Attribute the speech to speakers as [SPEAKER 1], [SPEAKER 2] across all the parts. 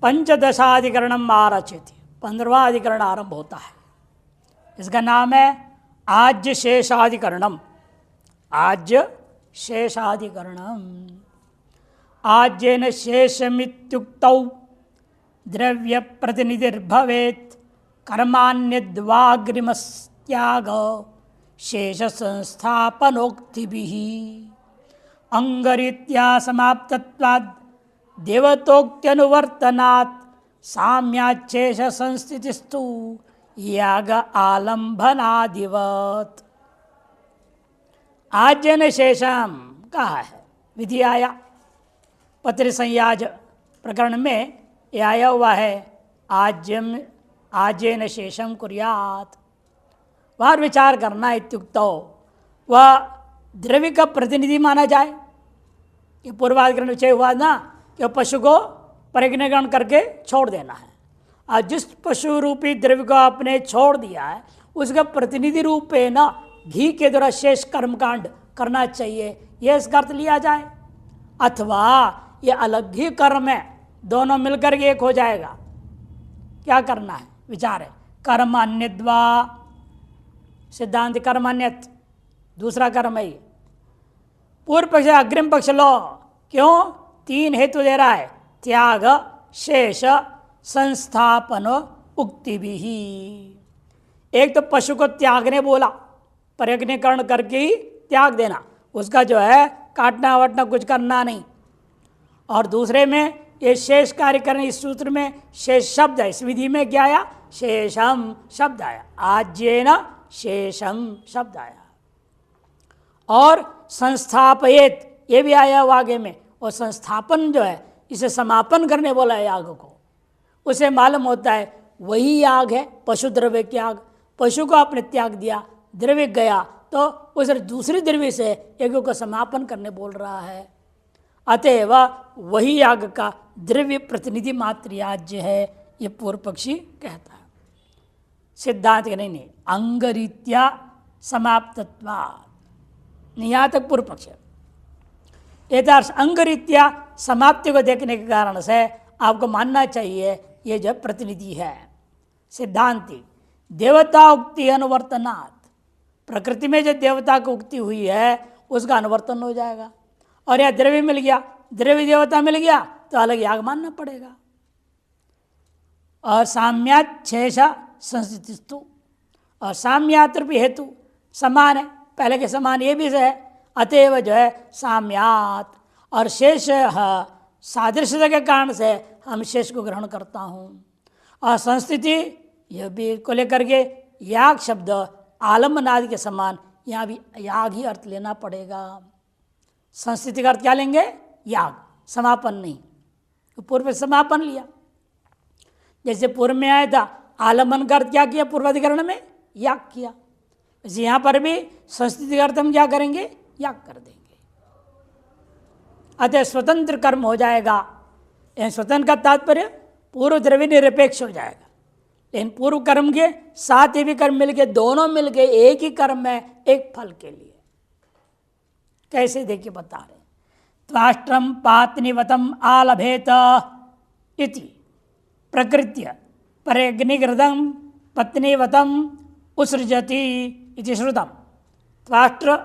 [SPEAKER 1] पंचदशाधिकरणम आरचयति, 15वां अधिकरण आरंभ होता है। इसका नाम है आज्य शेषाधिकरणम। आज्य शेषाधिकरणम। आज्येन शेषमित्युक्तौ द्रव्य प्रतिनिधिर्भवेत् कर्मान्यद्वाग्रिमस्त्याग शेष संस्थापनोक्तिभिः अंगरीत्या समाप्तत्वाद् देवतोक्त्यनुवर्तनात् साम्याच्छेष संस्थितिस्तु याग आलंबनादिवत्। आज्यन शेषम कहा है, विधि आया पत्र संयाज प्रकरण में यह आया हुआ है, आज्यन शेषम कुर्यात्। वह विचार करना इत्युक्तो वह द्रव्य का प्रतिनिधि माना जाए। ये पूर्वाधिकरण विषय हुआ ना कि पशु को परिज्ञा ग्रहण करके छोड़ देना है, और जिस पशु रूपी द्रव्य को आपने छोड़ दिया है उसका प्रतिनिधि रूप है ना घी के द्वारा शेष कर्मकांड करना चाहिए, यह इसका अर्थ लिया जाए। अथवा ये अलग ही कर्म है, दोनों मिलकर के एक हो जाएगा। क्या करना है विचार है, कर्मान्यद्वा सिद्धांत कर्मान्यत दूसरा कर्म है। पूर्व पक्ष अग्रिम पक्ष लो, क्यों? 3 हेतु दे रहा है, त्याग शेष संस्थापन उक्ति भी। एक तो पशु को त्यागने बोला, परिज्ञीकरण करके ही त्याग देना, उसका जो है काटना वाटना कुछ करना नहीं। और दूसरे में ये शेष कार्य करने, इस सूत्र में शेष शब्द है, इस विधि में क्या आया? शेषम शब्द आया, आज्येन शेषम शब्द आया। और संस्थापयेत ये भी आया हुआ आगे में, और संस्थापन जो है इसे समापन करने बोला है याग को। उसे मालूम होता है वही याग है, पशु द्रव्य त्याग। पशु को आपने त्याग दिया, द्रव्य गया, तो उस दूसरी द्रव्य से यज्ञ को समापन करने बोल रहा है। अतएव वही याग का द्रव्य प्रतिनिधि मात्र याज्य है, ये पूर्व पक्षी कहता है। सिद्धांत के नहीं, अंगरीत्या समाप्तत्वात्, यहाँ तक पूर्व पक्ष है। यथार्थ अंगरीत्या समाप्ति को देखने के कारण से आपको मानना चाहिए ये जो प्रतिनिधि है। सिद्धांति देवता उक्ति अनुवर्तनात्, प्रकृति में जो देवता की उक्ति हुई है उसका अनुवर्तन हो जाएगा। और यह द्रव्य मिल गया, द्रव्य देवता मिल गया तो अलग याग मानना पड़ेगा। और साम्यात् शेष संस्थितिस्तु, और साम्यात्र भी हेतु समान है, पहले के समान ये भी है। अतएव जो है साम्यात, और शेष सादृश्यता के कारण से हम शेष को ग्रहण करता हूँ। और संस्थिति यह भी को लेकर के याग शब्द आलम्बनादि के समान यहाँ भी याग ही अर्थ लेना पड़ेगा। संस्थिति का अर्थ क्या लेंगे? याग, समापन नहीं। तो पूर्व समापन लिया, जैसे पूर्व में आया था आलम्बन का अर्थ क्या किया पूर्वाधिकरण में? याग किया। वैसे यहाँ पर भी संस्थिति का अर्थ हम क्या करेंगे? याग कर देंगे। अतः स्वतंत्र कर्म हो जाएगा। स्वतंत्र का तात्पर्य पूर्व द्रव्य निरपेक्ष हो जाएगा। लेकिन पूर्व कर्म के साथ ये भी कर्म मिलके, दोनों मिलके एक ही कर्म है, एक फल के लिए। कैसे देखिए बता रहे, त्वाष्ट्रम पात्निवतम आलभेत इति प्रकृत्य परिज्ञिकृतं पत्नीवतम उत्सृजति इति श्रुतम। त्वाष्ट्र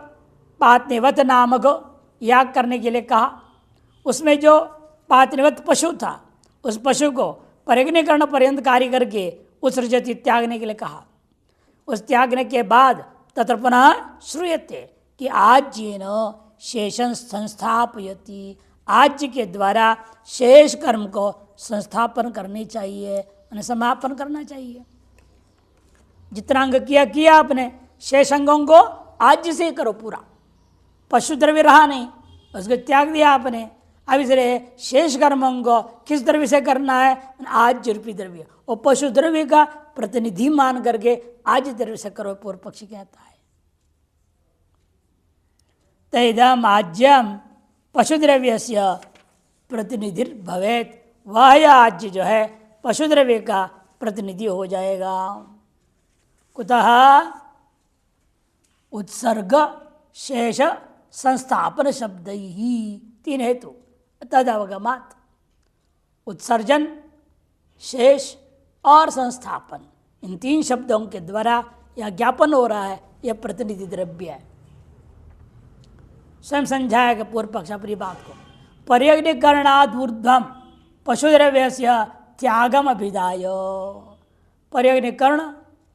[SPEAKER 1] पात्निवत नामक याग करने के लिए कहा। उसमें जो पात्निवत पशु था उस पशु को परिज्ञीकरण पर्यंत कार्य करके उत्सृजति त्यागने के लिए कहा। उस त्यागने के बाद तत्र पुनः श्रूयते कि आज्येन शेषं संस्थापयति, आज्य के द्वारा शेष कर्म को संस्थापन करनी चाहिए, समापन करना चाहिए। जितना अंग किया आपने, शेष अंगों को आज्य से करो पूरा। पशु द्रव्य रहा नहीं, उसको त्याग दिया आपने। अब इसलिए शेष कर्मों को किस द्रव्य से करना है? आज्य रूपी द्रव्य, और पशु द्रव्य का प्रतिनिधि मान करके आज्य द्रव्य से करो, पूर्व पक्षी कहता है। तैदम आज्यम पशु द्रव्य से प्रतिनिधि भवेत, वह आज्य जो है पशु द्रव्य का प्रतिनिधि हो जाएगा। कुतः? उत्सर्ग शेष संस्थापन शब्द ही 3 हेतु तदवगमात। उत्सर्जन शेष और संस्थापन, इन 3 शब्दों के द्वारा यह ज्ञापन हो रहा है, यह प्रतिनिधि द्रव्य है। स्वयं समझाएगा पूर्व पक्ष अपनी बात को। पर्यग्निकरणाद ऊर्ध्वम पशुद्रव्य से त्यागम अभिधाय, पर्यग्निकरण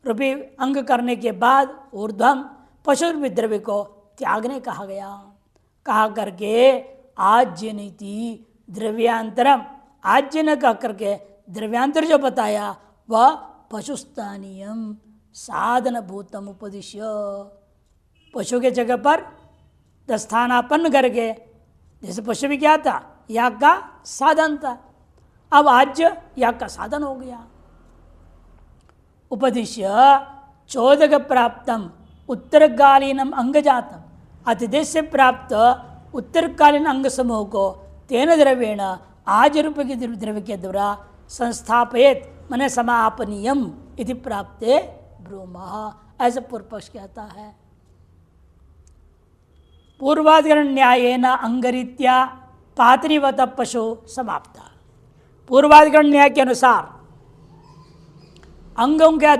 [SPEAKER 1] रूपी अंग करने के बाद ऊर्ध्वम पशु द्रव्य को त्यागने कहा गया। कहा करके आज्य नीति द्रव्यांतरम, आज्य न कह करके द्रव्यांतर जो बताया वह पशुस्थानीयम साधन भूतम उपदिश्य, पशु के जगह पर स्थानापन्न करके, जैसे पशु भी क्या था, याग का साधन था, अब आज्य याग का साधन हो गया। उपदिश्य चोदक प्राप्तम उत्तरकालीनम अंग जातम, अतिदेश से प्राप्त उत्तरकालीन अंग समूह को तेन द्रव्येण आज रूप के द्रव्य के द्वारा संस्थापयत मने समापनीयम इति प्राप्ते ब्रूमः, ऐसा पूर्व पक्ष कहता है। पूर्वाधिकरण न्यायेन अंगरीत्या पात्रिवत पशु समाप्ता, पूर्वाधिकरण न्याय के अनुसार अंगों के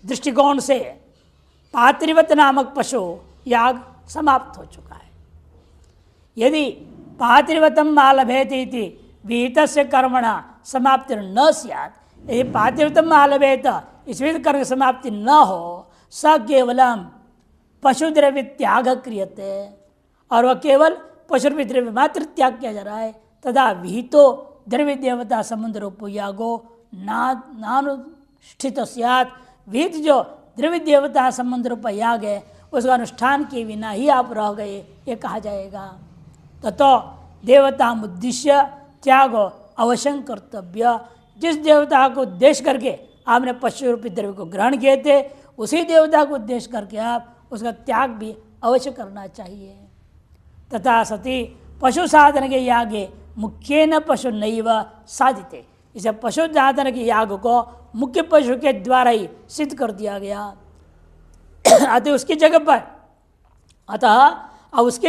[SPEAKER 1] दृष्टिकोण से पात्रिवत नामक पशु याग समाप्त हो चुका है। यदि पात्रिवतम आलभेत इति विहितस्य कर्मणा समाप्ति न स्यात्, यदि पात्रिवतम आलभेत इस विध कर्म समाप्ति न हो, स केवलम पशुद्रव्य त्याग क्रियते, और वह केवल पशुद्रव्य द्रव्य मात्र त्याग किया जा रहा है। तथा विहितो द्रव्य देवता संबंध रूपो यागो नानुष्ठित स्यात्, विहित जो द्रव्य देवता संबंध रूप याग है उसका अनुष्ठान के बिना ही आप रह गए, ये कहा जाएगा। ततो देवता उद्देश्य त्यागो अवश्य कर्तव्य, जिस देवता को उद्देश्य करके आपने पशु रूपी द्रव्य को ग्रहण किए थे, उसी देवता को उद्देश्य करके आप उसका त्याग भी अवश्य करना चाहिए। तथा सती पशु साधन के यागे मुख्येन पशु नैव साधिते, इसे पशु साधन के याग को मुख्य पशु के द्वारा ही सिद्ध कर दिया गया। अतः उसकी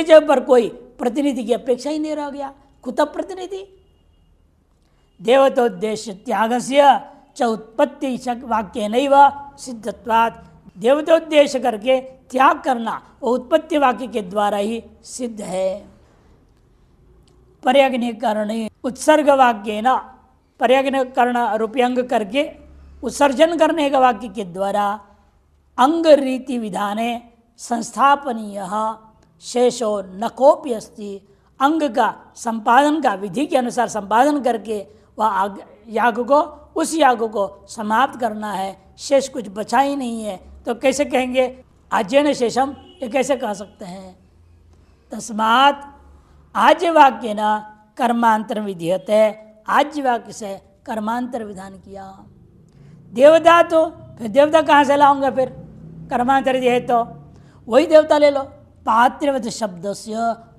[SPEAKER 1] जगह पर कोई प्रतिनिधि की अपेक्षा ही नहीं रह गया। कुतः प्रतिनिधि देवतोद्देश्य त्यागस्य च उत्पत्ति वाक्य नैव सिद्धत्वात्, देवतोद्देश्य करके त्याग करना वो उत्पत्ति वाक्य के द्वारा ही सिद्ध है। पर्यग्निकरण उत्सर्ग वाक्य न, पर्यग्निकरण रूपी अंग करके उत्सर्जन करने का वाक्य के द्वारा अंग रीति विधाने संस्थापनीय शेषो न कोपि अस्ति, अंग का संपादन का विधि के अनुसार संपादन करके वह याग को, उस याग को समाप्त करना है, शेष कुछ बचा ही नहीं है। तो कैसे कहेंगे आज्यन शेषम, ये कैसे कह सकते हैं। तस्मात् आज्य वाक्य न कर्मांतर विधीयते, आज्य वाक्य से कर्मांतर विधान किया। देवता तो फिर देवता कहाँ से लाऊंगा, फिर कर्मांतर है तो वही देवता ले लो। पात्रिवत शब्द से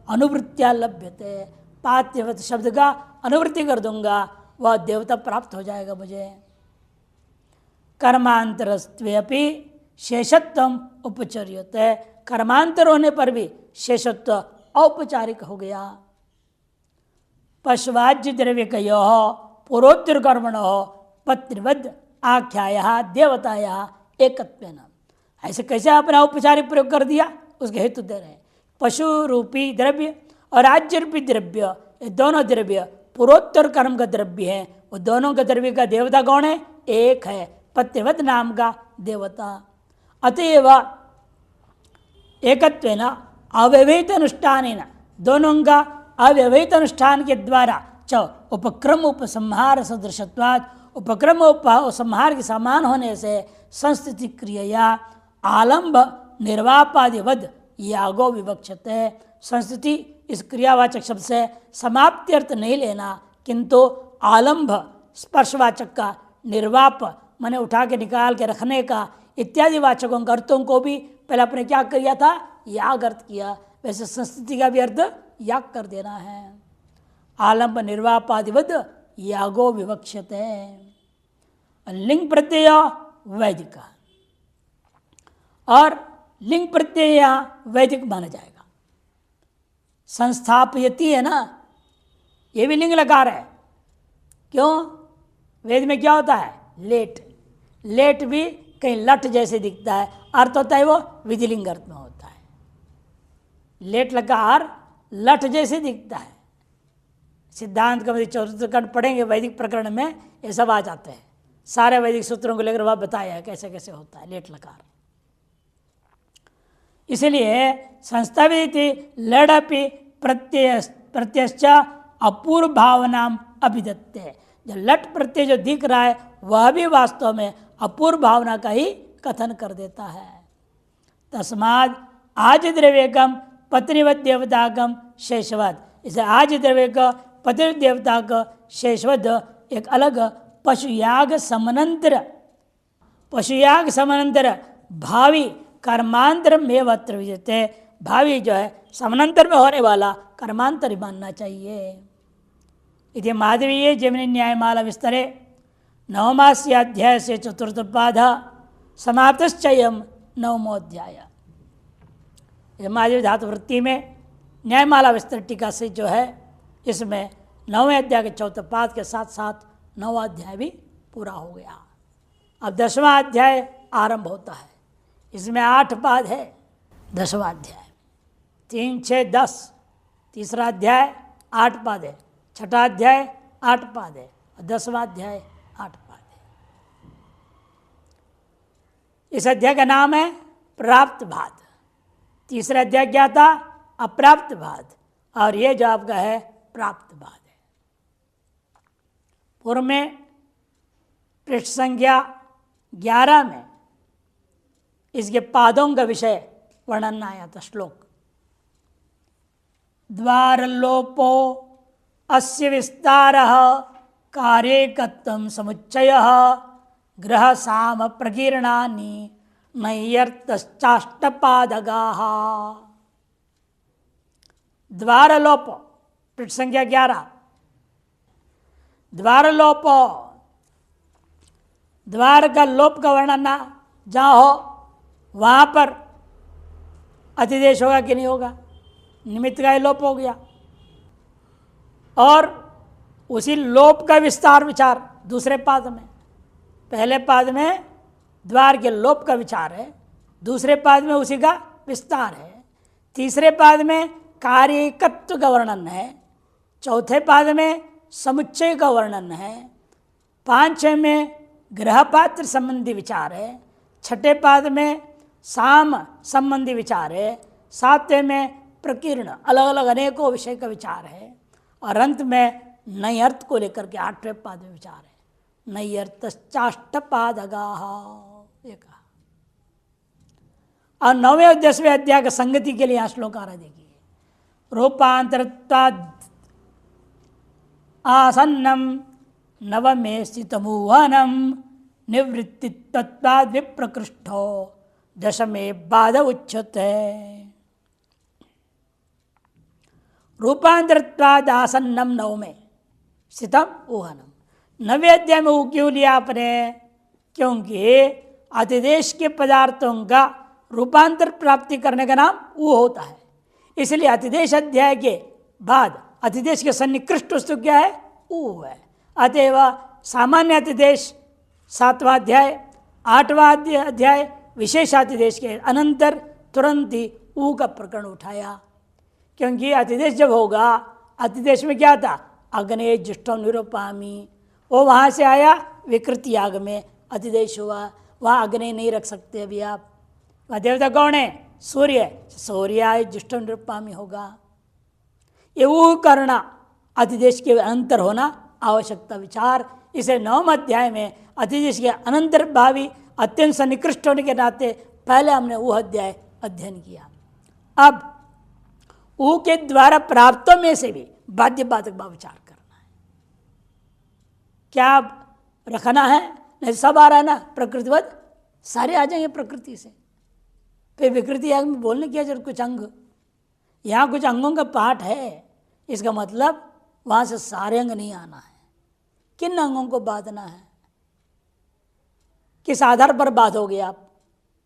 [SPEAKER 1] अनुवृत्तिया लभ्यते, पात्रिवत शब्द का अनुवृत्ति कर दूंगा, वह देवता प्राप्त हो जाएगा मुझे। कर्मांतरस्त्वेपि शेषत्वम उपचर्यते, कर्मांतर होने पर भी शेषत्व औपचारिक हो गया। पशुवाज्य द्रव्य कयो पूर्वोत्तर कर्मण पत्रिवद आख्याया देवताया एकत्वेन, ऐसे कैसे आपने औपचारिक प्रयोग कर दिया, उसके हेतु दे रहे हैं। पशु रूपी द्रव्य और राज्य रूपी द्रव्य, ये दोनों द्रव्य पूर्वोत्तर कर्म का द्रव्य है। वो दोनों का द्रव्य का देवता कौन है, एक है पत्रिवत नाम का देवता। अतएव एकत्वेन अव्यवहित अनुष्ठान, दोनों का अव्यवहित अनुष्ठान के द्वारा च उपक्रम उपसंहार सदृशत्वात्, उपक्रम उपसंहार के समान होने से संस्थिति क्रिया आलंब निर्वापादिवद यागो विवक्षते। संस्थिति इस क्रियावाचक शब्द से समाप्ति अर्थ नहीं लेना, किंतु आलंब स्पर्शवाचक का, निर्वाप मैंने उठा के निकाल के रखने का, इत्यादि वाचकों का अर्थों को भी पहले आपने क्या किया था, याग अर्थ किया, वैसे संस्थिति का भी अर्थ याग कर देना है। आलंब निर्वापादिवद यागो विवक्षते। लिंग प्रत्यय वैदिक, और लिंग प्रत्यय यहाँ वैदिक माना जाएगा। संस्थापयति है ना, ये भी लिंग लकार है। क्यों, वेद में क्या होता है? लेट। लेट भी कहीं लट जैसे दिखता है, अर्थ होता है वो विधिलिंग अर्थ में होता है। लेट लगा आर लट जैसे दिखता है। सिद्धांत का चतुर्थ खंड पढ़ेंगे वैदिक प्रकरण में ये सब आ जाते हैं, सारे वैदिक सूत्रों को लेकर वह बताया है कैसे कैसे होता है लेट लकार। इसलिए संस्था विधि लड़पि प्रत्यश्च अपूर्व भावनाम अभिदत्ते। जो लट प्रत्यय जो दिख रहा है वह भी वास्तव में अपूर्व भावना का ही कथन कर देता है। तस्माद आज द्रव्यकम पत्नीवत देवताकम शेषवत। इसे आज द्रव्य का पतिव देवता का शेषवत एक अलग पशुयाग समानंतर भावी कर्मांतर में वत्र विजते। भावी जो है समानांतर में होने वाला कर्मांतर ही मानना चाहिए। इति माधवीय जमिनी न्यायमाला विस्तरे नवमास्याध्याय से चतुर्थ पाद समाप्तश्चयम् नवमोध्याय। माधवी धातु वृत्ति में न्यायमाला विस्तर टीका से जो है इसमें 9वें अध्याय के चौथे पाद के साथ साथ 9वां अध्याय भी पूरा हो गया। अब 10वां अध्याय आरंभ होता है। इसमें 8 पाद है। 10वां अध्याय 3, 6, 10। तीसरा अध्याय 8 पाद है। छठा अध्याय 8 पाद है और 10वां अध्याय 8 पाद है। इस अध्याय का नाम है प्राप्त भाद। तीसरा अध्याय क्या था? अप्राप्त भाद। और ये जो आपका है प्राप्त भाद है। पूर्व में पृष्ठ संख्या 11 में इसके पादों का विषय वर्णन आया था। श्लोक द्वारलोपो अस्य विस्तारः कार्यकत्वं समुच्चयः ग्रह साम प्रकीर्णानि नैयर्तश्चाष्टपादगाः। द्वारलोप पृष्ठ संख्या 11। द्वारलोप, द्वार का लोप का वर्णन जहाँ हो वहाँ पर अतिदेश होगा कि नहीं होगा? निमित्त का लोप हो गया। और उसी लोप का विस्तार विचार दूसरे पाद में। पहले पाद में द्वार के लोप का विचार है, दूसरे पाद में उसी का विस्तार है, तीसरे पाद में कार्यकत्व का वर्णन है, चौथे पाद में समुच्चय का वर्णन है, 5 में ग्रहपात्र संबंधी विचार है, छठे पाद में साम संबंधी विचार है, 7वें में प्रकीर्ण अलग अलग अनेकों विषय का विचार है, और अंत में नई अर्थ को लेकर के 8वें पाद में विचार है। नई अर्थश्चाष्टपादगाः ये कहा। और 9वें और 10वें अध्याय का संगति के लिए यहाँ श्लोक आ रहा देखिए। रूपांतरत्वाद् आसन्नम नवमे स्थितमुवनम निवृत्तित्वाद् विप्रकृष्टो दशमे बाध उच्यते। रूपांतरत्वाद् आसन्नम नवमे स्थितम ऊहनम। 9वें अध्याय में ऊ क्यों लिया आपने? क्योंकि अतिदेश के पदार्थों का रूपांतर प्राप्ति करने का नाम ऊ होता है। इसलिए अतिदेश अध्याय के बाद अतिदेश के सन्निकृष्ट वस्तु क्या है? ऊ है। अतएव सामान्य अतिदेश 7वां अध्याय, 8वां अध्याय विशेषातिदेश के अनंतर तुरंत ही ऊ का प्रकरण उठाया। क्योंकि अतिदेश जब होगा, अतिदेश में क्या था? अग्ने जुष्टम निरूपामी, वो वहाँ से आया विकृति याग में अतिदेश हुआ। वहाँ अग्नि नहीं रख सकते अभी आप। वह देवता कौन है? सूर्य। सूर्याय जुष्टम निरूपामी होगा। ये वो करना अतिदेश के अंतर होना आवश्यकता विचार। इसे 9वें अध्याय में अतिदेश के अनंतर भावी अत्यंत सन्निकृष्ट होने के नाते पहले हमने वो अध्याय अध्ययन किया। अब ऊ के द्वारा प्राप्तों में से भी बाध्य बाधक भाव विचार करना है। क्या रखना है? नहीं, सब आ रहा है ना प्रकृतिवत, सारे आ जाएंगे प्रकृति से। फिर विकृति याग में बोलने की जरूरत? कुछ अंग, यहाँ कुछ अंगों का पाठ है, इसका मतलब वहाँ से सारे अंग नहीं आना है। किन अंगों को बांधना है? किस आधार पर बांधोगे आप,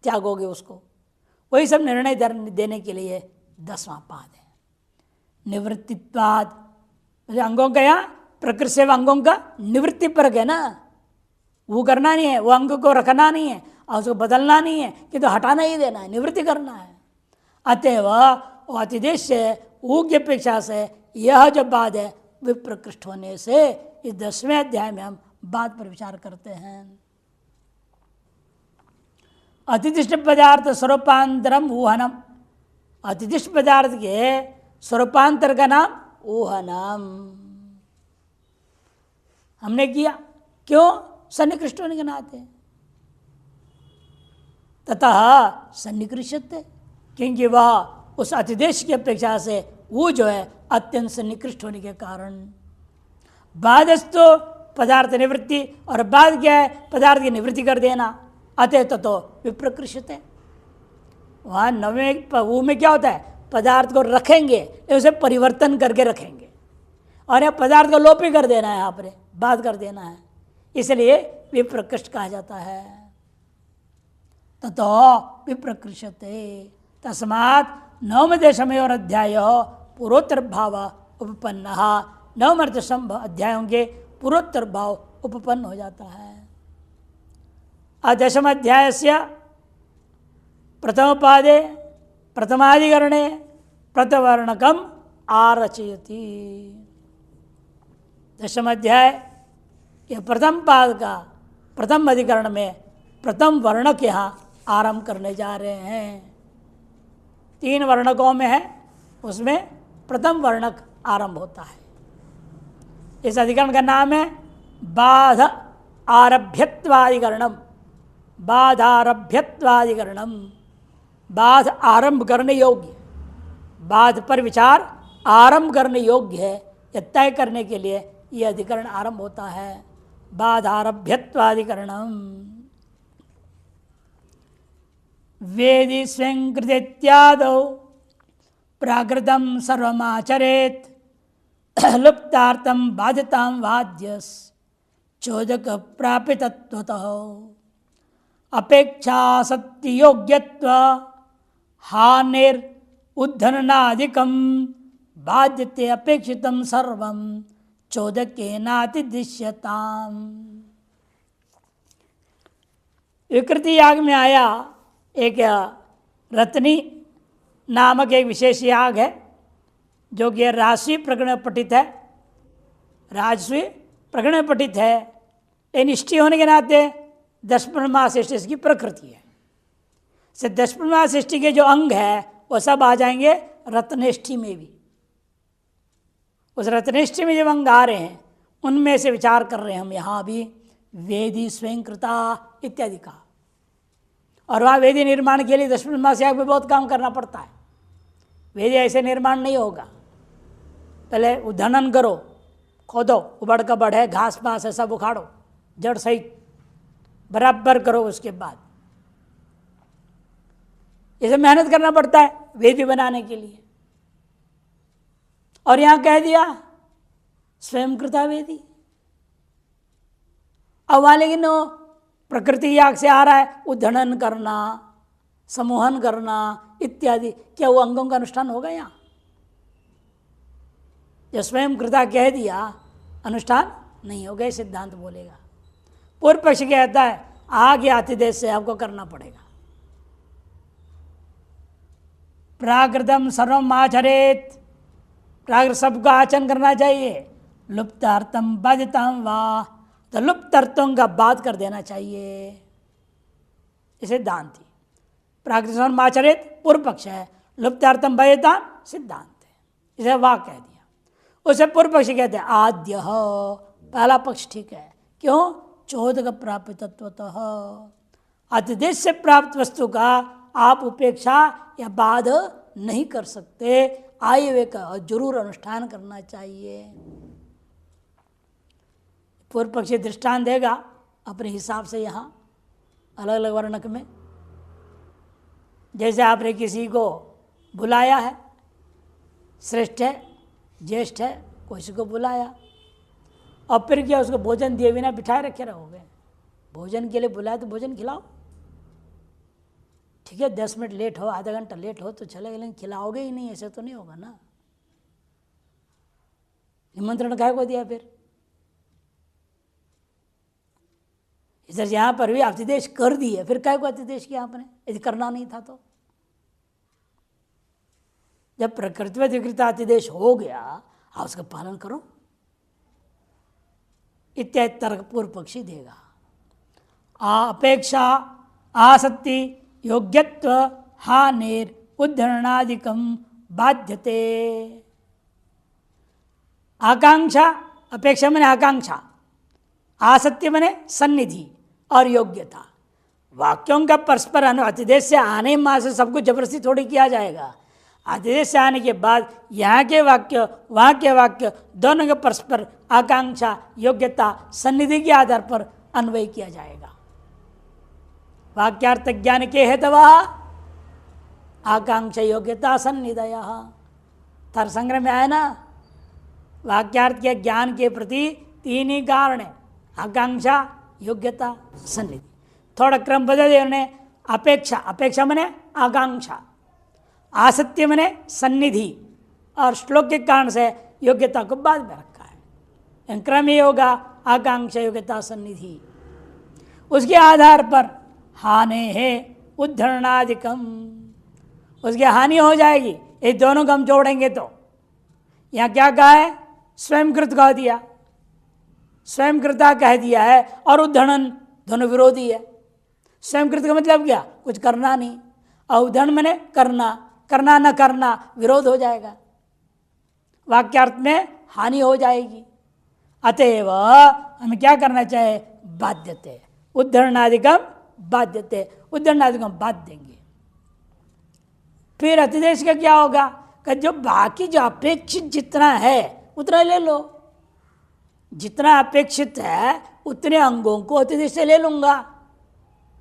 [SPEAKER 1] त्यागोगे उसको? वही सब निर्णय देने के लिए 10वां पाद है। निवृत्तित्वाद अंगों का, यहाँ प्रकृति से अंगों का निवृत्ति पर है ना, वो करना नहीं है, वो अंग को रखना नहीं है और उसको बदलना नहीं है, कि तो हटाना ही देना है, निवृत्ति करना है। अतएव वो अतिदेश से ऊ की अपेक्षा से यह जो बात है विप्रकृष्ट होने से इस 10वें अध्याय में हम बात पर विचार करते हैं। अतिदिष्ट पदार्थ स्वरूपांतरम ऊहनम, अतिदिष्ट पदार्थ के स्वरूपांतर का नाम ऊहनम हमने किया। क्यों? सन्निकृष्ट होने के नाते। ततः सन्निकृष्यते, क्योंकि वह उस अतिदेश की अपेक्षा से वो जो है अत्यंत सन्निकृष्ट होने के कारण। बाधस्तु पदार्थ निवृत्ति, और बाद क्या है? पदार्थ की निवृत्ति कर देना। अतः तो विप्रकृष्यते, वहाँ 9वें वो में क्या होता है? पदार्थ को रखेंगे, उसे परिवर्तन करके रखेंगे, और यह पदार्थ को लोप ही कर देना है, यहाँ पर बात कर देना है, इसलिए विप्रकृष्ट कहा जाता है। ततो विप्रकृष्यते, तस्मात् 9वें 10वें और अध्याय पूर्वोत्तर भाव उपपन्न, 9 और 10 अध्यायों के पूर्वोत्तर भाव उपपन्न हो जाता है। 10वें अध्याय से प्रथम पादे प्रथमाधिकरणे प्रतवर्णकम आरचयति। 10वां अध्याय के प्रथम पाद का प्रथम अधिकरण में प्रथम वर्णक यहाँ आरंभ करने जा रहे हैं। 3 वर्णकों में है, उसमें प्रथम वर्णक आरंभ होता है। इस अधिकरण का नाम है बाध आरभ्यत्वाधिकरणम। बाधारभ्यत्वाधिकरणम, बाध आरंभ करने योग्य, बाध पर विचार आरंभ करने योग्य है, यह तय करने के लिए यह अधिकरण आरंभ होता है। बाधारभ्यत्वाधिकरणम। वेदी स्वयंकृतेत्यादौ प्राकृतं सर्वमाचरेत् लुप्तार्थं बाध्यतां वाद्यस चोदक प्रापितत्वतः अपेक्षा सत्य योग्यत्व हानिर उद्धरणादिकं बाध्यते अपेक्षितं सर्वं चोदकेनातिदृश्यताम्। विकृति याग में आया एक रत्नी नामक एक विशेष याग है, जो कि राजस्वी प्रकरण में पठित है, राजस्वी प्रकरण में पठित है। निष्ठि होने के नाते 10 ब्रह्मा सृष्टि इसकी प्रकृति है। से 10 ब्रह्मा सृष्टि के जो अंग है वो सब आ जाएंगे रत्नेष्ठि में भी। उस रत्नेष्ठि में जब अंग आ रहे हैं उनमें से विचार कर रहे हैं हम यहाँ भी वेदी स्वयंकृता इत्यादि का। और वहाँ वेदी निर्माण के लिए 10 ब्रह्मा से में बहुत काम करना पड़ता है। वेदी ऐसे निर्माण नहीं होगा, पहले उद्धनन करो, खोदो, उबड़ कबड़ है, घास पास है, सब उखाड़ो, जड़ सहित बराबर करो, उसके बाद इसे मेहनत करना पड़ता है वेदी बनाने के लिए। और यहां कह दिया स्वयंकृता वेदी। अब वहां लेकिन प्रकृति याग से आ रहा है उद्धनन करना, समूहन करना इत्यादि, क्या वो अंगों का अनुष्ठान होगा? यहाँ जब स्वयंकृता कह दिया अनुष्ठान नहीं होगा, सिद्धांत बोलेगा। पूर्व पक्ष कहता है आगे अतिदेश से आपको करना पड़ेगा। प्राकृतम सर्वम आचरेत, प्राकृत सबका आचरण करना चाहिए। लुप्तार्थम बाध्यताम वाह, तो लुप्त अर्थों का बात कर देना चाहिए, इसे सिद्धांत थी। प्राकृत सर्वम आचरेत पूर्व पक्ष है, लुप्तार्थम बाध्यताम सिद्धांत है, इसे वाह कह दिया। उसे पूर्व पक्ष कहते हैं आद्य, पहला पक्ष ठीक है। क्यों? चोदक प्राप्त तत्वतः, अतिदेश से प्राप्त वस्तु का आप उपेक्षा या बाध नहीं कर सकते, आए हुए का जरूर अनुष्ठान करना चाहिए। पूर्व पक्षी दृष्टांत देगा अपने हिसाब से यहाँ अलग अलग वर्णक में। जैसे आपने किसी को बुलाया है, श्रेष्ठ है, ज्येष्ठ है, किसी को बुलाया और फिर क्या उसको भोजन दिए बिना बिठाए रखे रहोगे? भोजन के लिए बुलाया तो भोजन खिलाओ। ठीक है, 10 मिनट लेट हो, आधा घंटा लेट हो तो चलेगा, लेकिन खिलाओगे ही नहीं, ऐसे तो नहीं होगा ना। निमंत्रण काहे को दिया फिर? इधर यहाँ पर भी अतिदेश कर दिए, फिर काय को अतिदेश किया आपने यदि करना नहीं था तो? जब प्रकृति में अधिकृत अतिदेश हो गया आप उसका पालन करो इत्यादि तर्क पूर्व पक्षी देगा। अपेक्षा आसक्ति योग्यत्व हानिर उद्धरणादिकम बाध्यते। आकांक्षा, अपेक्षा मैंने आकांक्षा, आसक्ति मैंने सन्निधि और योग्यता। वाक्यों का परस्पर अतिदेश से आने मां से सब कुछ जबरदस्ती थोड़ी किया जाएगा। अतिदेश से आने के बाद यहाँ के वाक्य वहाँ के वाक्य दोनों के परस्पर आकांक्षा योग्यता सन्निधि के आधार पर अन्वय किया जाएगा। वाक्यार्थ ज्ञान के हेतव आकांक्षा योग्यता सन्निधय। तर्क संग्रह में आया ना, वाक्यार्थ के ज्ञान के प्रति तीन ही कारण है, आकांक्षा योग्यता सन्निधि। थोड़ा क्रम बदल दिया उन्होंने। अपेक्षा, अपेक्षा मने आकांक्षा, आसक्ति मने सन्निधि और श्लोक के कारण से योग्यता को बाद में रखा है। क्रम ये होगा आकांक्षा योग्यता सन्निधि। उसके आधार पर हानि है उद्धरणादिकम, उसकी हानि हो जाएगी। ये दोनों को हम जोड़ेंगे तो यहाँ क्या कहा है, स्वयंकृत कह दिया, स्वयंकृता कह दिया है और उद्धरण दोनों विरोधी है। स्वयंकृत का मतलब क्या, कुछ करना नहीं, और उद्धरण मैंने करना, करना न करना विरोध हो जाएगा, वाक्यार्थ में हानि हो जाएगी। अतएव हमें क्या करना चाहिए, बाध्यते उद्धरणादिकम बाध्यते, उद्धरणादिकम बाध देंगे। फिर अतिदेश का क्या होगा कि जो बाकी जो अपेक्षित जितना है उतना ले लो, जितना अपेक्षित है उतने अंगों को अतिदेश से ले लूंगा।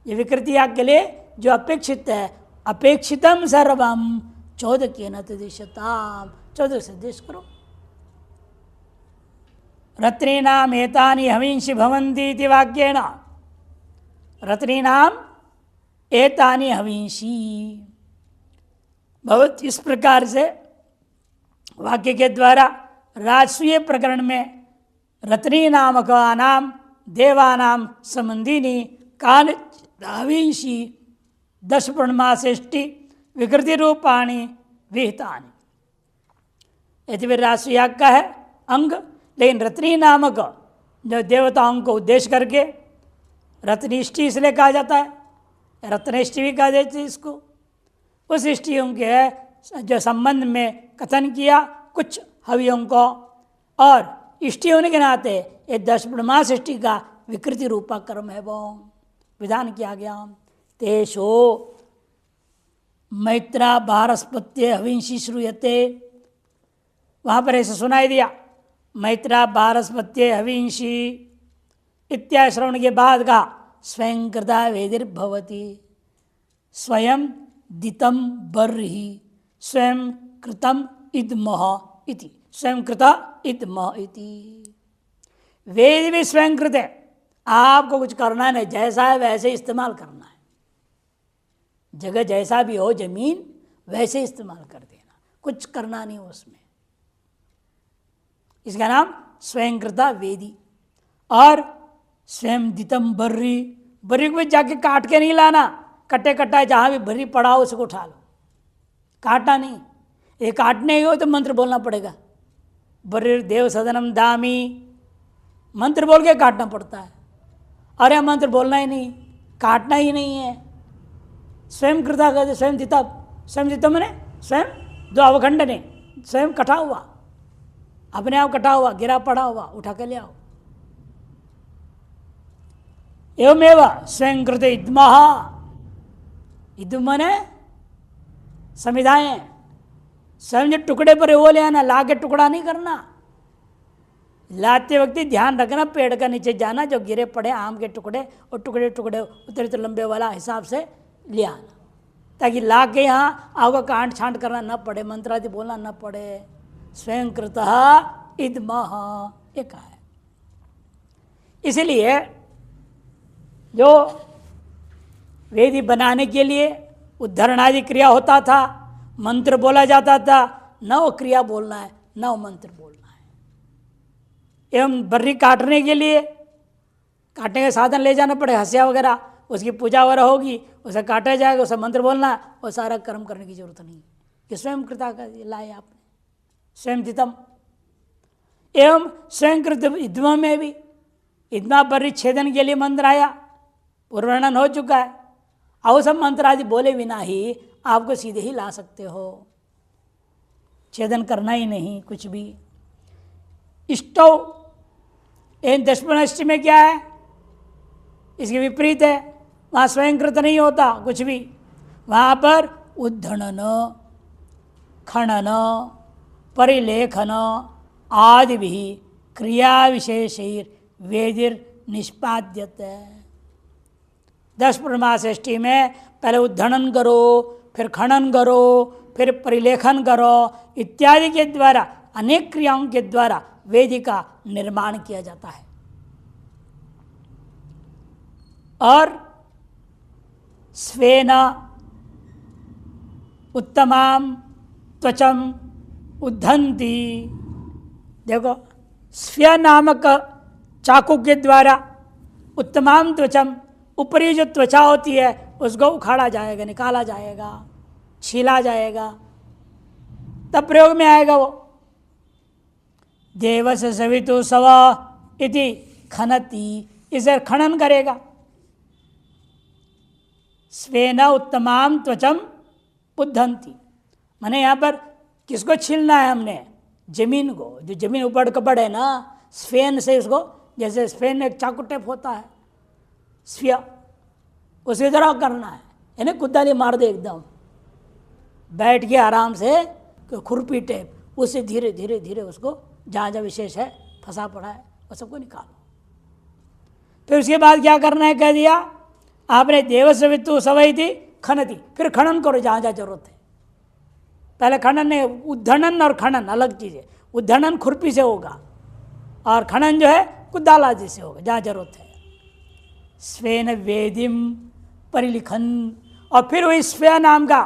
[SPEAKER 1] ये विकृति के लिए जो अपेक्षित है, अपेक्षितम सर्वम 14 के नतिदेशताम, 14 से देश करो। रत्नीनाम एतानि हविंसि भवन्ति इति वाक्येन, रत्नीनाम एतानि हविंसि बहुत, इस प्रकार से वाक्य के द्वारा राजसूय प्रकरण में रत्नी नामकानाम देवानाम संबंधिनी कान हविंसि 10 पूर्णमासेष्टि विकृति रूपाणी विहितानि। यदि वे राजसूय का है अंग, लेकिन रत्नी नामक जो देवताओं को उद्देश्य करके रत्निष्टि इसलिए कहा जाता है, रत्निष्टि भी कहा जाती है इसको। उस इष्टियों के जो संबंध में कथन किया कुछ हवियों को, और इष्टि होने के नाते ये 10 पूर्णमास इष्टि का विकृति रूपा कर्म है वो विधान किया गया। तेषो मैत्रा बारस्पत्य हविंसि श्रूयते, वहाँ पर ऐसे सुनाई दिया मैत्रा बारस्पत्य हविंसि इत्यादि श्रवण के बाद का स्वयं कृता वेदिर्भवति, स्वयं दितम बर्हि स्वयं कृतम इदमह इति, स्वयं कृता इदमह इति। वेद भी स्वयं कृत है, आपको कुछ करना नहीं, जैसा है वैसे इस्तेमाल करना है। जगह जैसा भी हो जमीन वैसे इस्तेमाल कर देना, कुछ करना नहीं उसमें। इसका नाम स्वयं कृता वेदी। और स्वयं दितम बर्री, बर्री को भी जाके काट के नहीं लाना, कटे कटा जहाँ भी बर्री पड़ा हो उसको उठा लो, काटना नहीं। ये काटने हो तो मंत्र बोलना पड़ेगा, बर्री देव सदनम दामी, मंत्र बोल के काटना पड़ता है। अरे मंत्र बोलना ही नहीं, काटना ही नहीं है। स्वयं कृता कहते, स्वयं दिता, स्वयं दिता मैंने स्वयं दो अवखंड ने, स्वयं कटा हुआ, अपने आप कटा हुआ, गिरा पड़ा हुआ, उठा के ले आओ। एवमेव स्वयं कृत इद्मः, इद्म ने संविधाएं, स्वयं जो टुकड़े पर वो ले आना, ला के टुकड़ा नहीं करना। लाते वक्त ध्यान रखना पेड़ का नीचे जाना, जो गिरे पड़े आम के टुकड़े और टुकड़े टुकड़े उतरे तो लंबे वाला हिसाब से ले आना, ताकि ला के यहाँ आपको कांट छांट करना न पड़े, मंत्रादि बोलना न पड़े। स्वयं कृतः इद्मः ये कहा है। इसलिए जो वेदी बनाने के लिए उद्धरण आदि क्रिया होता था, मंत्र बोला जाता था, न वो क्रिया बोलना है न वो मंत्र बोलना है। एवं बर्री काटने के लिए काटने का साधन ले जाना पड़े, हंसिया वगैरह, उसकी पूजा वगैरह होगी, उसे काटा जाएगा, उसे मंत्र बोलना, वो सारा कर्म करने की जरूरत नहीं कि स्वयं कृता कर लाए आपने, स्वयं तितम। एवं स्वयं कृत इद्म में भी इद्मा परिच्छेदन के लिए मंत्र आया, पूर्ववर्णन हो चुका है। और सब मंत्र आदि बोले बिना ही आपको सीधे ही ला सकते हो, छेदन करना ही नहीं कुछ भी। इष्टौ इन दशमनष्टि में क्या है, इसके विपरीत है, वहाँ स्वयंकृत नहीं होता कुछ भी, वहाँ पर उद्धणन, खनन, परिलेखन आदि भी क्रिया विशेषैर वेदिर निष्पाद्यते। 10 पूर्णमासेष्टि में पहले उद्धणन करो, फिर खनन करो, फिर परिलेखन करो इत्यादि के द्वारा, अनेक क्रियाओं के द्वारा वेदी का निर्माण किया जाता है। और स्वेन उत्तमाम त्वचम उद्धंती, देखो स्वे नामक चाकू के द्वारा उत्तमाम त्वचम, ऊपरी जो त्वचा होती है उसको उखाड़ा जाएगा, निकाला जाएगा, छीला जाएगा, तब प्रयोग में आएगा वो। देवस सवितु सव इति खनति, इसे खनन करेगा। स्वेन उत्तमाम त्वचम उद्धंती, माने यहाँ पर किसको छीलना है हमने, जमीन को, जो जमीन ऊपर कपड़ है ना, स्फेन से उसको, जैसे स्फेन एक चाकू टेप होता है, स्फिया, उसी तरह करना है, यानी कुदाली मार दे एकदम, बैठ के आराम से खुरपी टेप, उससे धीरे धीरे धीरे उसको जहाँ जहाँ विशेष है फंसा पड़ा है वो सबको निकालो। फिर उसके बाद क्या करना है, कह दिया आपने देवसवितु सवई थी खनती, फिर खनन करो जहाँ जहाँ जरूरत है। पहले खनन नहीं, उद्धणन और खनन अलग चीज़ है। उद्धणन खुरपी से होगा और खनन जो है कुदाल आदि से होगा जहाँ जरूरत है। स्वेन वेदिम परिलिखन, और फिर वही स्वे नाम का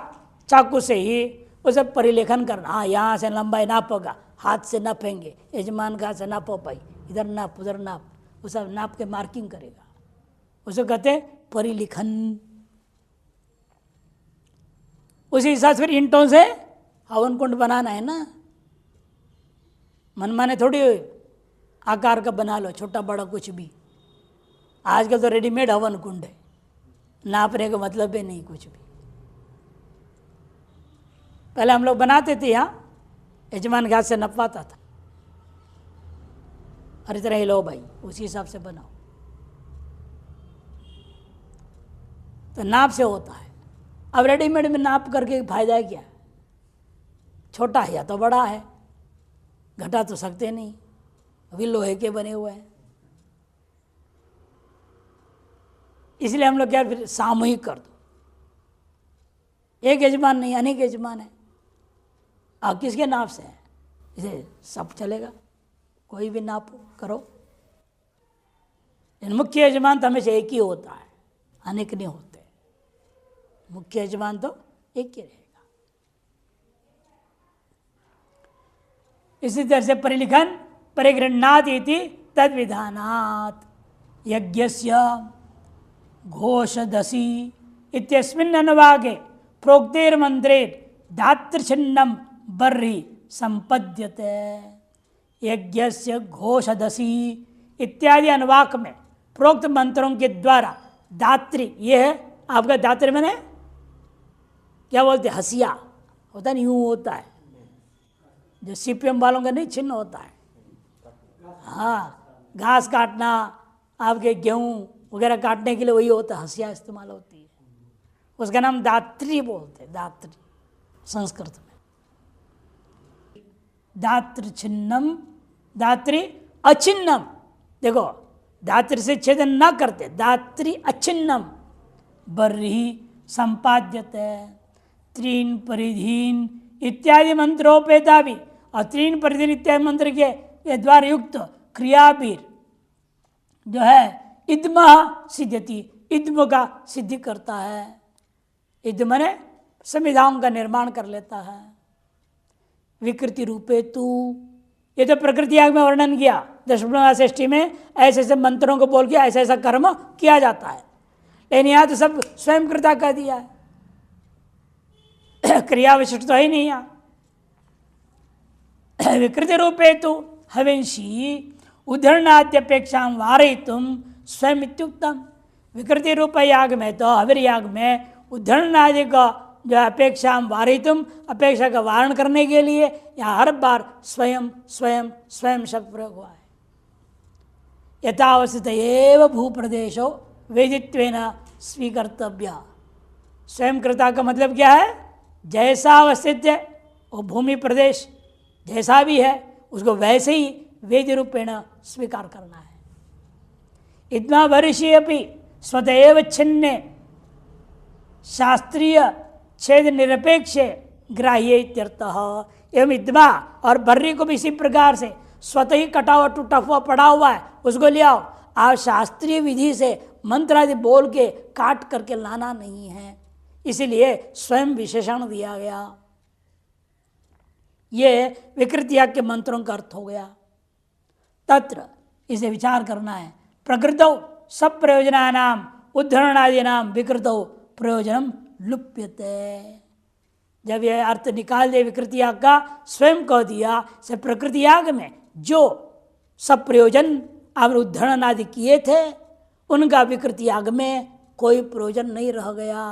[SPEAKER 1] चाकू से ही उसे परिलेखन करना। हाँ, यहाँ से लंबाई नापेगा, हाथ से नापेंगे, यजमान का हाथ से नापो भाई, इधर नाप उधर नाप, वो सब नाप के मार्किंग करेगा, उसे कहते परिलिखन। उसी हिसाब से फिर ईंटों से हवन कुंड बनाना है ना, मनमाने थोड़ी आकार का बना लो, छोटा बड़ा कुछ भी। आजकल तो रेडीमेड हवन कुंड है, नापने का मतलब ही नहीं कुछ भी। पहले हम लोग बनाते थे, यहाँ यजमान के हाथ से नपवाता था, और इतना ही लो भाई, उसी हिसाब से बनाओ, तो नाप से होता है। अब रेडीमेड में नाप करके फायदा है क्या, छोटा है या तो बड़ा है, घटा तो सकते नहीं, अभी लोहे के बने हुए हैं। इसलिए हम लोग क्या फिर सामूहिक कर दो, एक यजमान नहीं अनेक यजमान है, आप किसके नाप से है, इसे सब चलेगा, कोई भी नाप करो। मुख्य यजमान तो हमेशा एक ही होता है, अनेक नहीं होते। मुख्य यजमान तो एक ही रहेगा। इसी तरह से परिलिखन परिगृह्णात इति तद विधानात् यज्ञस्य घोषदसी इत्यस्मिन् अनुवागे प्रोक्तेर मंत्रेर दातृछिन्नम बर्हि संपद्यते। यज्ञस्य घोषदसी इत्यादि अनुवाक में प्रोक्त मंत्रों के द्वारा दात्री, ये है आपका दात्री मैंने क्या बोलते, हसिया होता नहीं, यूँ होता है, जो सीपीएम वालों का नहीं छिन्न होता है। हाँ, घास काटना, आपके गेहूँ वगैरह काटने के लिए वही होता है, हसिया इस्तेमाल होती है, उसका नाम दात्री बोलते हैं, दात्री संस्कृत में। दात्र छिन्नम, दात्री अचिन्नम, देखो दात्री से छेदन ना करते, दात्री अचिन्नम बर्हि संपाद्यते त्रीन परिधीन इत्यादि मंत्रोपेता भी, और तीन परिधीन इत्यादि मंत्र के द्वारा युक्त क्रियावीर जो है इद्म सिद्ध्यति, इद्म का सिद्धि करता है। इद्म ने संविधान का निर्माण कर लेता है। विकृति रूपे तू, ये तो प्रकृति याग में वर्णन किया 10वीं में, ऐसे ऐसे मंत्रों को बोल के ऐसा ऐसा कर्म किया जाता है। लेकिन यहाँ तो सब स्वयं कृता कह दिया है, क्रिया विशिष्ट तो है नहीं यहाँ। विकृति रूपे तो हविंशी उद्धरणाद्यपेक्षा वारयितुम स्वयं इत्युक्तम। विकृति रूप याग में तो हविर याग में उद्धरणादि का जो अपेक्षा वारयितुम, अपेक्षा का वारण करने के लिए यहाँ हर बार स्वयं स्वयं स्वयं शब्द प्रयोग हुआ है। यथावस्थित एव भूप्रदेशो वेदित्वेन स्वीकर्तव्य। स्वयं कृता का मतलब क्या है? जैसा अवस्थित है वो भूमि प्रदेश जैसा भी है उसको वैसे ही वेद रूपेण स्वीकार करना है। इतना वर्षीय अपनी स्वतएव छिन्ने शास्त्रीय छेद निरपेक्ष ग्राह्य इत्यर्थः। एवं इद्मा और बर्री को भी इसी प्रकार से स्वतः ही कटा हुआ टूटा हुआ पड़ा हुआ है उसको ले आओ, आप शास्त्रीय विधि से मंत्र आदि बोल के काट करके लाना नहीं है, इसीलिए स्वयं विशेषण दिया गया। ये विकृतिया के मंत्रों का अर्थ हो गया। तत्र इसे विचार करना है। प्रकृतौ सब प्रयोजनानाम उद्धरणादीनाम विकृतौ प्रयोजनम लुप्यते। जब यह अर्थ निकाल दे विकृतियाग का, स्वयं कह दिया से प्रकृतियाग में जो सब प्रयोजन आपने उद्धरण आदि किए थे उनका विकृतियाग में कोई प्रयोजन नहीं रह गया।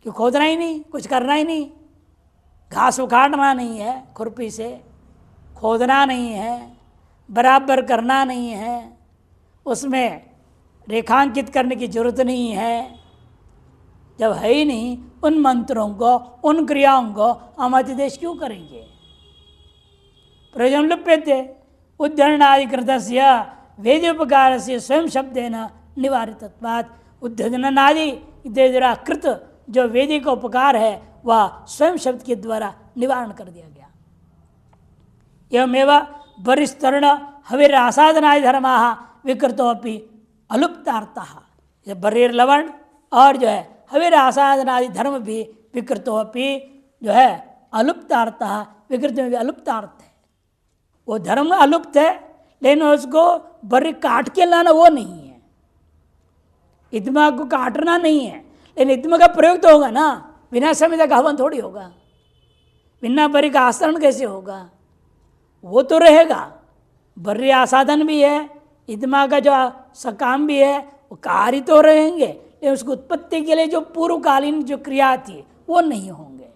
[SPEAKER 1] क्यों? खोदना ही नहीं, कुछ करना ही नहीं, घास उखाड़ना नहीं है, खुरपी से खोदना नहीं है, बराबर करना नहीं है, उसमें रेखांकित करने की जरूरत नहीं है। जब है ही नहीं, उन मंत्रों को उन क्रियाओं को हम अतिदेश क्यों करेंगे? प्रयोजन लुप्यते उद्धरणादि कृतस्य वेदोपकार से स्वयं शब्देन निवारितत्वात्। उद्धरणादि द्वारा कृत जो वेदी का उपकार है वह स्वयं शब्द के द्वारा निवारण कर दिया गया। एवमेव बरिस्तरण हविर आसादनादि धर्मा विकृतोपि अलुप्तार्थः। बरीर लवण और जो है हविर आसादनादि धर्म भी विकृतोपि जो है अलुप्तार्थः, विकृत में भी अलुप्तार्थ है। वो धर्म अलुप्त है लेकिन उसको बर्री काट के लाना वो नहीं है। इत्मा को काटना नहीं है, लेकिन इत्मा का प्रयोग तो होगा ना। बिना संहिता का हवन थोड़ी होगा, बिना बर्री का आचरण कैसे होगा? वो तो रहेगा। बर्री आसाधन भी है, इत्मा का जो सकाम भी है, वो कार्य तो रहेंगे, लेकिन उसकी उत्पत्ति के लिए जो पूर्वकालीन जो क्रिया थी वो नहीं होंगे।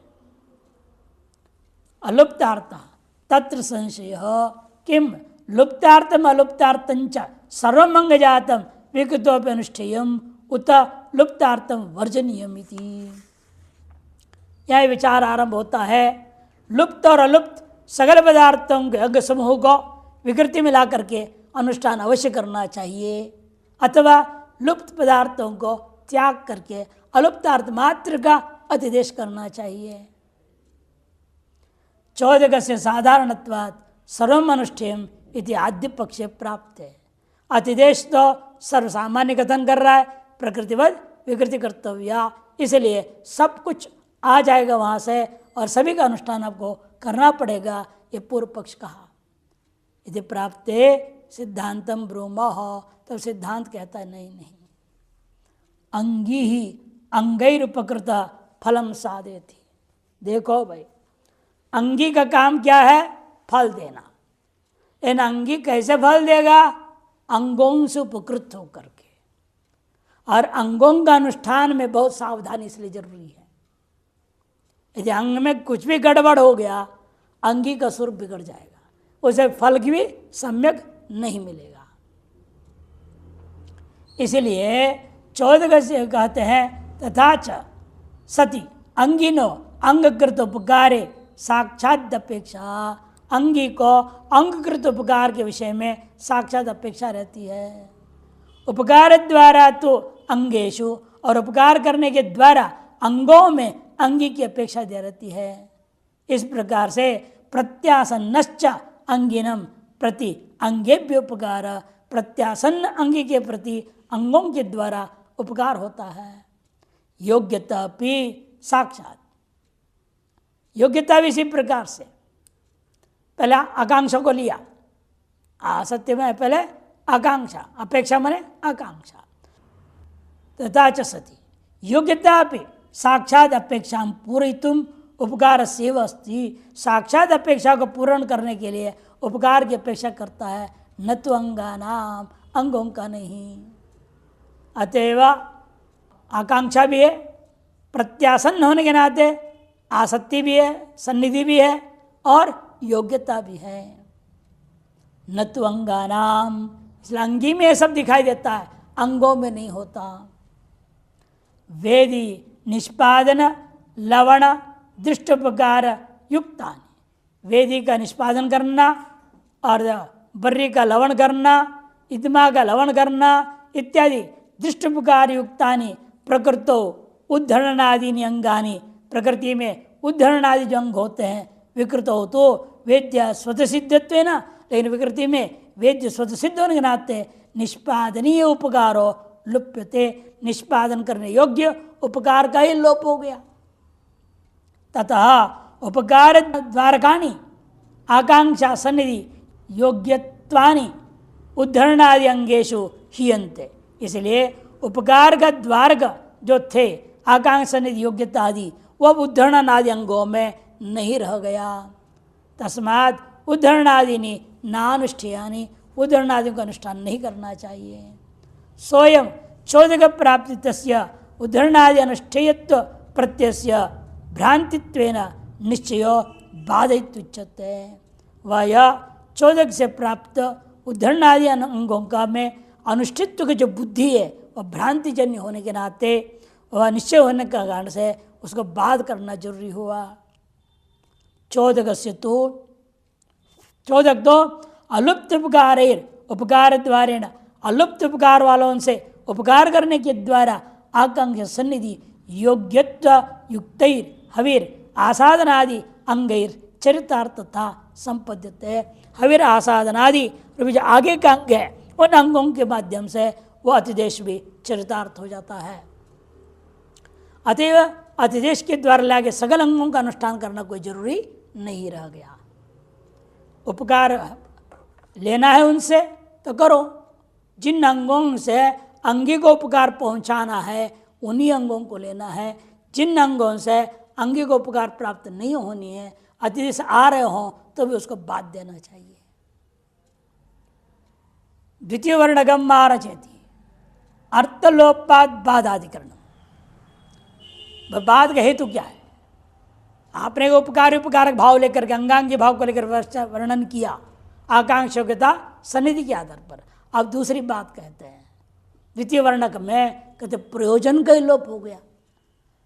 [SPEAKER 1] अलुप्तार्थ तत्र संशय किम लुप्तार्थम अलुप्तार्थंच सर्वमंग जातम विकृतोपि अनुष्ठेयम उत लुप्तार्थम वर्जनीयमिति। यह विचार आरंभ होता है। लुप्त और अलुप्त सगल पदार्थों के अग्र समूह को विकृति में ला करके अनुष्ठान अवश्य करना चाहिए, अथवा लुप्त पदार्थों को त्याग करके अलुप्तार्थ मात्र का अतिदेश करना चाहिए। चौदह से साधारणत्वात् सर्वम अनुष्ठेयम इति आद्य पक्ष प्राप्त है। अतिदेश तो सर्वसामान्य कथन कर रहा है, प्रकृतिवद विकृति कर्तव्या, इसलिए सब कुछ आ जाएगा वहाँ से और सभी का अनुष्ठान आपको करना पड़ेगा, ये पूर्व पक्ष कहा। यदि प्राप्त सिद्धांतम ब्रूमः, तब सिद्धांत कहता है नहीं नहीं, अंगी ही अंगैर उपकृत फलम साधेति। देखो भाई, अंगी का काम क्या है? फल देना। इन अंगी कैसे फल देगा? अंगों से उपकृत होकर के। और अंगों का अनुष्ठान में बहुत सावधानी इसलिए जरूरी है। यदि अंग में कुछ भी गड़बड़ हो गया, अंगी का स्वरूप बिगड़ जाएगा, उसे फल की भी सम्यक नहीं मिलेगा। इसलिए 14 से कहते हैं तथा च सती अंगिनो अंगकृत उपकारे साक्षात अपेक्षा। अंगी को अंगकृत उपकार के विषय में साक्षात अपेक्षा रहती है। उपकार द्वारा तो अंगेशु, और उपकार करने के द्वारा अंगों में अंगी की अपेक्षा दे रहती है। इस प्रकार से प्रत्यासन्नश्च अंगिनम प्रति अंगेभ्य उपकार, प्रत्यासन्न अंगी के प्रति अंगों के द्वारा उपकार होता है। योग्यता भी साक्षात, योग्यता भी इसी प्रकार से पहले आकांक्षा को लिया, असत्य में पहले आकांक्षा, अपेक्षा माने आकांक्षा। तथा च सति योग्यता भी साक्षात अपेक्षा पूरयितुम उपकार सेव अस्ति। साक्षात अपेक्षा को पूर्ण करने के लिए उपकार की अपेक्षा करता है, न तो अंगानाम, अंगों का नहीं। अतएव आकांक्षा भी है, प्रत्यासन्न होने के नाते आसक्ति भी है, सन्निधि भी है और योग्यता भी है। न तो अंगानाम, इसलिए अंगी में सब दिखाई देता है, अंगों में नहीं होता। वेदी निष्पादन लवण दृष्टोपकार युक्ता, वेदी का निष्पादन करना और बर्री का लवण करना, इदमा का लवण करना इत्यादि दृष्टोपकार युक्तानि प्रकृतो उद्धरणादि अंगानि, प्रकृति में उद्धरणादि जो अंग होते हैं विकृत हो तो वेद्य स्वतः सिद्धत्व है ना, लेकिन विकृति में वेद्य स्वतः सिद्ध होने के नाते निष्पादनीय उपकारो लुप्यते, निष्पादन करने योग्य उपकार का ही लोप हो गया। ततः उपकार द्वारकानि आकांक्षा सन्निधि योग्यत्वानि उद्धरणादि अंगेशु हीयन्ते, इसलिए उपकार का द्वारक जो थे आकांक्षा सन्निधि योग्यता आदि वह उद्धरणादि अंगों में नहीं रह गया। तस्मात् उद्धरणादि नानुष्ठेयानि, उद्धरणादि का अनुष्ठान नहीं करना चाहिए। स्वयं चोदक प्राप्ति तस्य उद्धरणादि अनुष्ठेयत्व प्रत्यस्य भ्रांतित्वेन निश्चयो बाधयितुच्यते। वह यह चोदक से प्राप्त उद्धरणादि अंगों का में अनुष्ठित्व की जो बुद्धि है वह भ्रांतिजन्य होने के नाते वह निश्चय होने के कारण से उसको बाध करना जरूरी हुआ। चोदक से तो चोदक तो अलुप्त उपकार उपकार द्वारेण, अलुप्त उपकार वालों से उपकार करने के द्वारा आकांक्षा सन्निधि योग्यत्व युक्तैर हवीर आसादनादि अंगैर चरितार्थ था संपद्यते। हवीर आसादनादि जो आगे का अंग है उन अंगों के माध्यम से वह अतिदेश भी चरितार्थ हो जाता है। अतएव अतिदेश के द्वारा लाके सगल अंगों का अनुष्ठान करना कोई जरूरी नहीं रह गया। उपकार लेना है उनसे तो करो, जिन अंगों से अंगी को उपकार पहुंचाना है उन्हीं अंगों को लेना है। जिन अंगों से अंगी को उपकार प्राप्त नहीं होनी है, अतिदेश आ रहे हों तो भी उसको बाध देना चाहिए। द्वितीय वर्णगम मारचेति अर्थलोपाद बाधाधिकरण, बाध का हेतु क्या है? आपने उपकार उपकारक भाव लेकर के अंगांगी भाव को लेकर वर्णन किया आकांक्षोग्यता सन्निधि के आधार पर। अब दूसरी बात कहते हैं द्वितीय वर्णक में, कहते प्रयोजन का ही लोप हो गया।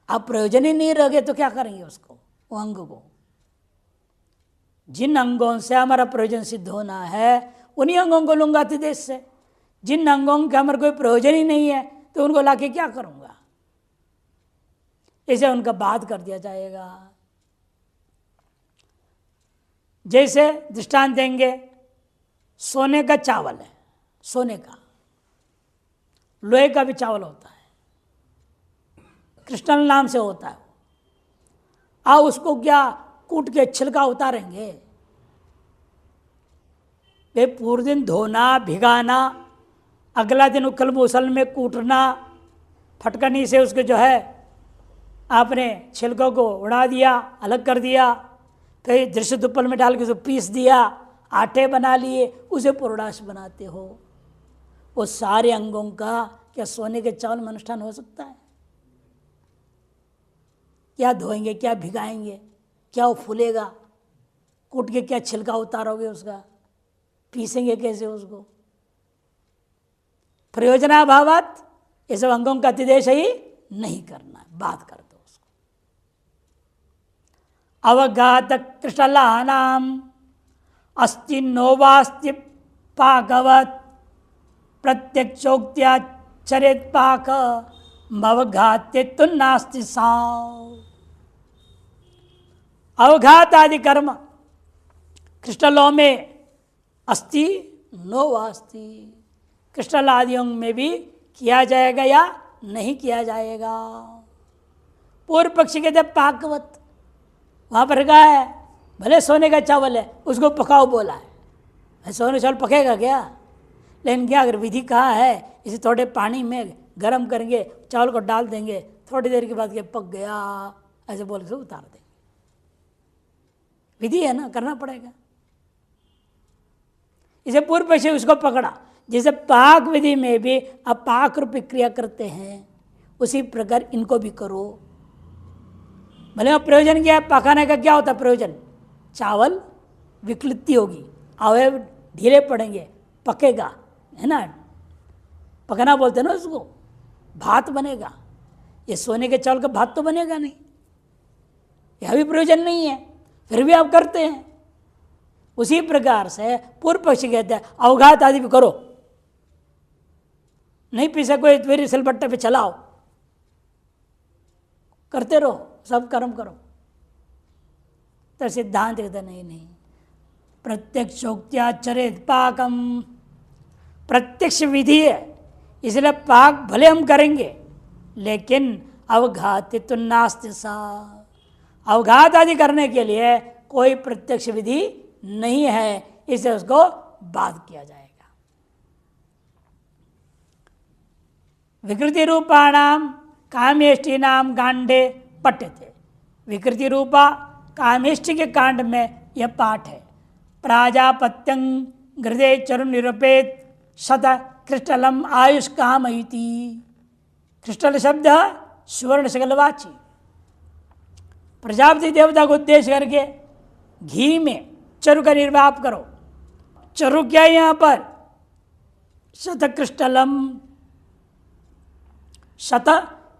[SPEAKER 1] अब प्रयोजन ही नहीं रह गए तो क्या करेंगे उसको, वो अंग को। जिन अंगों से हमारा प्रयोजन सिद्ध होना है उन्हीं अंगों को लूंगा अतिदेश से। जिन अंगों का हमारा कोई प्रयोजन ही नहीं है तो उनको लाके क्या करूंगा, इसे उनका बाध कर दिया जाएगा। जैसे दृष्टांत देंगे, सोने का चावल है, सोने का, लोहे का भी चावल होता है, क्रिस्टल नाम से होता है। आप उसको क्या कूट के छिलका उतारेंगे? वे पूरे दिन धोना भिगाना, अगला दिन उखल मुसल में कूटना, फटकनी से उसको जो है आपने छिलकों को उड़ा दिया, अलग कर दिया, फिर दृश्य दुप्पल में डाल के उसको पीस दिया, आटे बना लिए, उसे पुरडाश बनाते हो। वो सारे अंगों का क्या सोने के चावल में अनुष्ठान हो सकता है? क्या धोएंगे, क्या भिगाएंगे, क्या वो फूलेगा? कूट के क्या छिलका उतारोगे उसका? पीसेंगे कैसे उसको? प्रयोजनाभावात ये सब अंगों का अतिदेश ही नहीं करना, बात कर दो उसको। अवघात कृष्णलानाम अस्ति नोवास्ति पाकवत प्रत्यक्षोक्त्या चरित पाक अवघात्य तो नास्ति साव। अवघात आदि कर्म कृष्णलों में अस्ति नो वास्ति, कृष्णल आदियों में भी किया जाएगा या नहीं किया जाएगा। पूर्व पक्षी कहते पाकवत, वहाँ पर कहा है भले सोने का चावल है उसको पकाओ बोला है, सोने चावल पकेगा क्या? लेकिन क्या अगर विधि कहा है इसे थोड़े पानी में गर्म करेंगे, चावल को डाल देंगे, थोड़ी देर के बाद ये पक गया ऐसे बोल के उतार देंगे। विधि है ना, करना पड़ेगा। इसे पूर्व पक्षी उसको पकड़ा, जैसे पाक विधि में भी आप पाक रूपी क्रिया करते हैं उसी प्रकार इनको भी करो। भले प्रयोजन क्या है, पकाने का क्या होता है प्रयोजन? चावल विकृति होगी, अवयव ढीले पड़ेंगे, पकेगा, है ना, पकना बोलते हैं ना उसको, भात बनेगा। ये सोने के चावल का भात तो बनेगा नहीं, यह भी प्रयोजन नहीं है, फिर भी आप करते हैं। उसी प्रकार से पूर्व पक्षी कहते हैं अवघात आदि भी करो, नहीं पी सको फिर सिलबट्टे पे चलाओ, करते रहो, सब कर्म करो। तो सिद्धांत कहते नहीं, प्रत्यक्षोक्त्याचरित पाकम, प्रत्यक्ष विधि है इसलिए पाक भले हम करेंगे लेकिन अवघातित्व नास्ति सा, अवघात आदि करने के लिए कोई प्रत्यक्ष विधि नहीं है, इसे उसको बाध किया जाएगा। विकृति रूपाणाम कामेष्टिनाम कांडे पठ्यते, विकृति रूपा कामेष्टि के कांड में यह पाठ है। प्राजापत्यं हृदय चरु निरपेत शत कृष्टलम आयुष काम इति, कृष्टल शब्द सुवर्ण सकलवाची, प्रजापति देवता को उद्देश्य करके घी में चरु का निर्वाप करो। चरु क्या है यहाँ पर? शत कृष्टलम, शत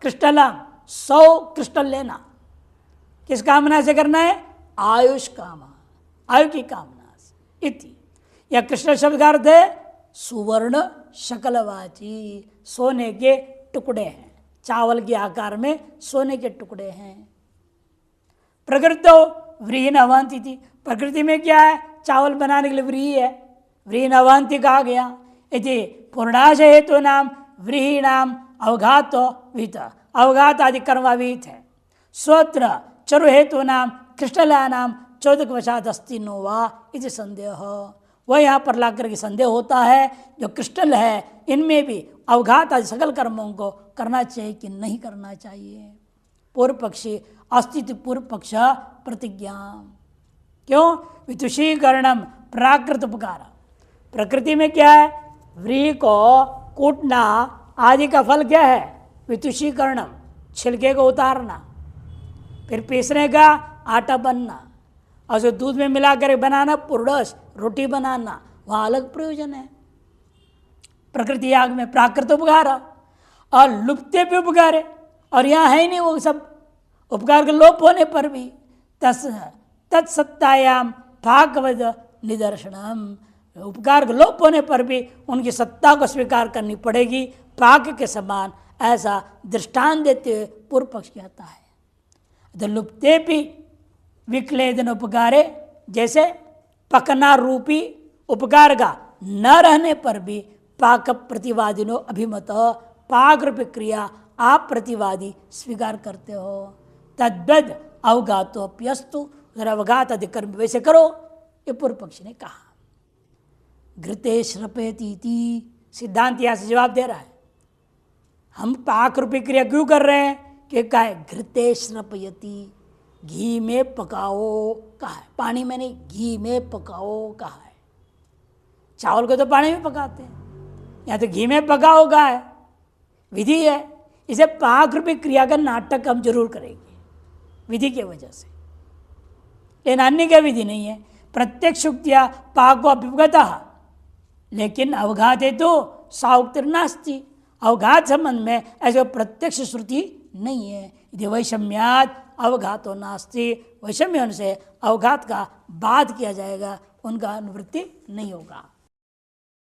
[SPEAKER 1] कृष्टलम 100 कृष्टल लेना, किस कामना से करना है? आयुष कामना, आयु की कामना से। इति यह कृष्ण शब्द का अर्थ है सुवर्ण शकलवाची, सोने के टुकड़े हैं, चावल के आकार में सोने के टुकड़े हैं। प्रकृतो व्रीहीन अवांति थी, प्रकृति में क्या है? चावल बनाने के लिए व्रीही है, व्रीहीन अवांति कहा गया। इति पूर्णाशय हेतु नाम व्रीहीणाम अवघात विहित, अवघात आदि कर्माविहित है। स्वत्र चरु हेतु नाम कृष्णला नाम चौदकवशात अस्ति नो वा इति संदेह, वह यहाँ पर ला करके संदेह होता है जो क्रिस्टल है इनमें भी अवघात आदि सकल कर्मों को करना चाहिए कि नहीं करना चाहिए। पूर्व पक्षी अस्तित्व पूर्व पक्ष प्रतिज्ञा, क्यों? वितुषीकरणम प्राकृत उपकार, प्रकृति में क्या है? व्रीहि को कूटना आदि का फल क्या है? वितुषीकरणम, छिलके को उतारना, फिर पीसने का आटा बनना, और जो दूध में मिलाकर बनाना पुरडस रोटी बनाना, वहाँ अलग प्रयोजन है। प्रकृति याग में प्राकृत उपकार और लुप्ते पे उपकार है, और यहाँ है ही नहीं वो सब। उपकार के लोप होने पर भी तत्सत्तायाम भागवत निदर्शनम, उपकार के लोप होने पर भी उनकी सत्ता को स्वीकार करनी पड़ेगी पाक के समान, ऐसा दृष्टांत देते हुए पूर्व पक्ष कहता है। तो लुप्ते भी विक्लेदन उपकारे, जैसे पकना रूपी उपकार का न रहने पर भी पाक प्रतिवादिनो अभिमत, पाक रूपी क्रिया आप प्रतिवादी स्वीकार करते हो। तद्वद अवघातोप्यस्तु, अवघात अधिकर्म वैसे करो, ये पूर्व पक्षी ने कहा। घृते श्रपेती, सिद्धांत यहाँ से जवाब दे रहा है, हम पाक रूपी क्रिया क्यों कर रहे हैं? कि कहा है घृते श्रपयति, घी में पकाओ कहा है, पानी में नहीं, घी में पकाओ कहा है। चावल को तो पानी में पकाते हैं, यहाँ तो घी में पकाओ कहा है, विधि है। इसे पाक रूपी क्रिया का नाटक हम जरूर करेंगे विधि के वजह से, लेकिन अन्य क्या विधि नहीं है। प्रत्यक्ष उक्तिया पाको अभ्युपगता, लेकिन अवघात है तो साउक्तिर्नास्ति, अवघात संबंध में ऐसे प्रत्यक्ष श्रुति नहीं है। यदि वैषम्यात अवघातो नास्ति, वैषम्य से अवघात का बाध किया जाएगा, उनका अनुवृत्ति नहीं होगा।